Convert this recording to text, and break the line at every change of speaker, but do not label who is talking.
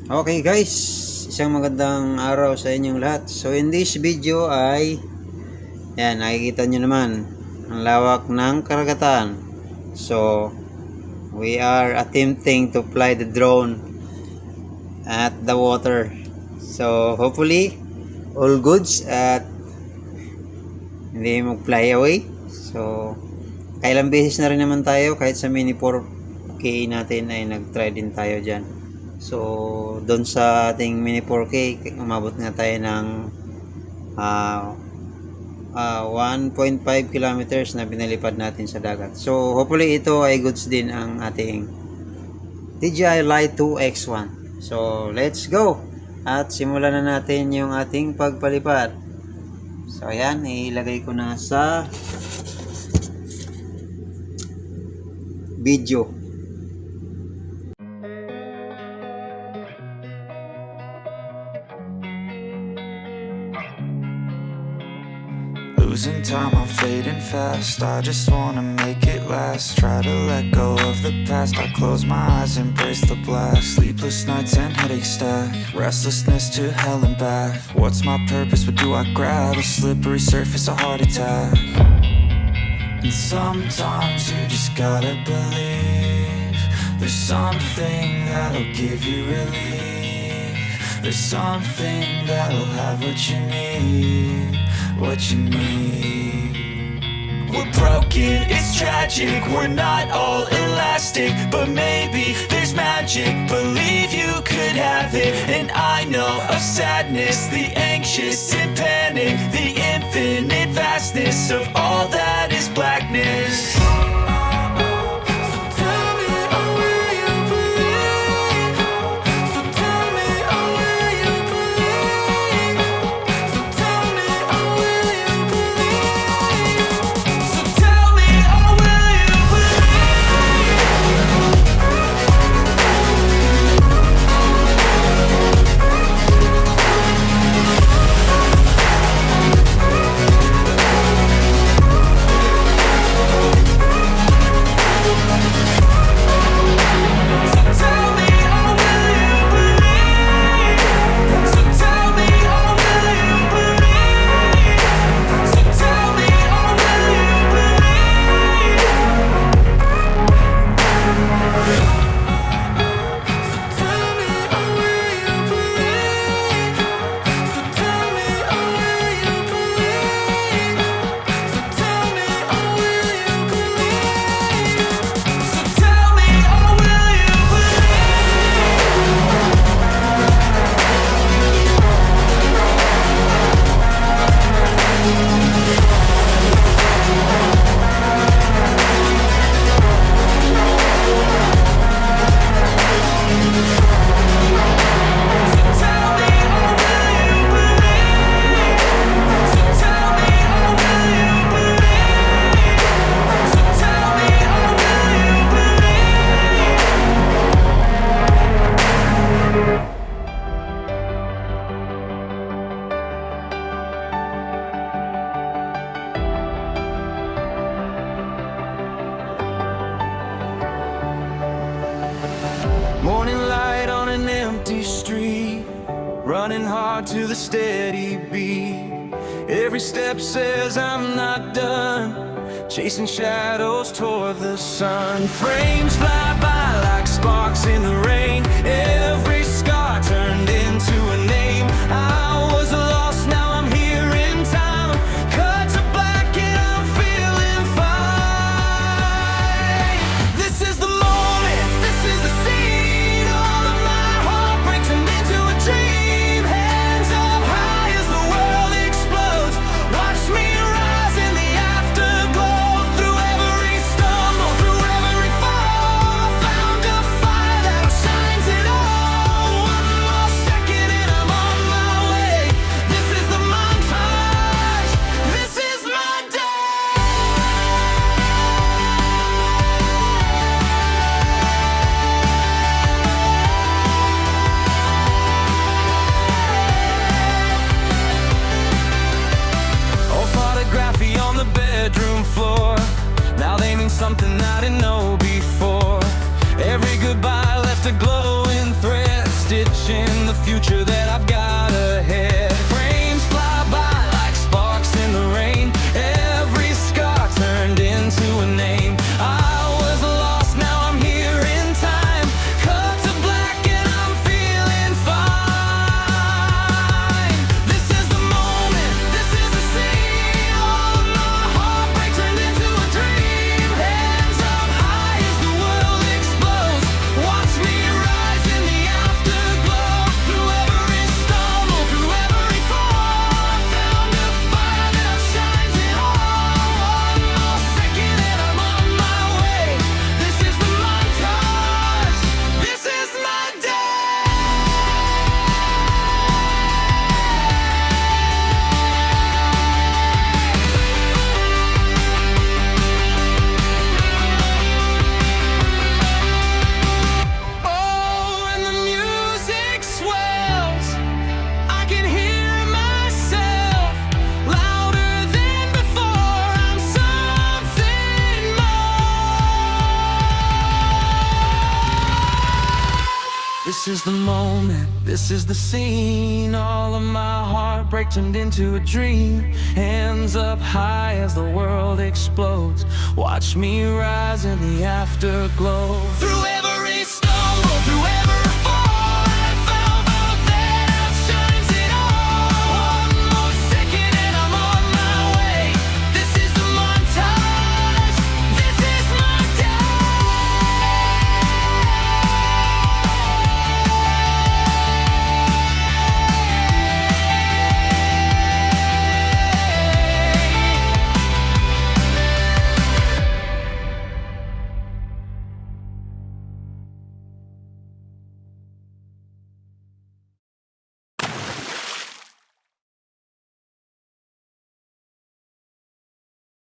Okay guys, isang magandang araw sa inyong lahat. So in this video ay nakikita nyo naman ang lawak ng karagatan. So we are attempting to fly the drone at the water. So hopefully all goods at hindi mag-fly away. So kailang beses na rin naman tayo, kahit sa mini 4K natin ay nag-try din tayo dyan. So doon sa ating mini 4K umabot nga tayo ng 1.5 kilometers na pinalipad natin sa dagat. So hopefully ito ay goods din ang ating Dji Lito X1. So let's go at simulan na natin yung ating pagpalipad. So ayan, ilagay ko na sa video.
Losing time, I'm fading fast. I just wanna make it last. Try to let go of the past. I close my eyes, embrace the blast. Sleepless nights and headaches stack. Restlessness to hell and back. What's my purpose? What do I grab? A slippery surface, a heart attack. And sometimes you just gotta believe there's something that'll give you relief. There's something that'll have what you need. What you need. We're broken, it's tragic. We're not all elastic, but maybe there's magic. Believe you could have it. And I know of sadness, the anxious and panic, the infinite vastness of all that is blackness. Morning light on an empty street, running hard to the steady beat. Every step says I'm not done, chasing shadows toward the sun. Frames fly by like sparks in the rain. Every scar turned into a name. I was lost, now I'm here in time. Cut to black and I'm feeling fine. This is the moment, this is the scene. Something I didn't know before. Every goodbye left a glowing thread, stitching
the future that I've got ahead. Frames fly by like sparks in the rain. Every scar turned into a name. I was lost, now I'm here in time. Cut to black and I'm feeling fine. This is the moment, this is the scene. All of my heartbreak turned into a dream. Hands up high as the world explodes. Watch me rise in the afterglow. Through every stumble, through every fall, I found a fire that shines it all. One more second and I'm on my way. This is the montage. This is my day. Oh, and the music swells. I can hear myself louder than before. I'm something more. This is the moment, this is the scene. All of my heartbreak turned into a dream. Hands up high as the world explodes. Watch me rise in the afterglow. Through every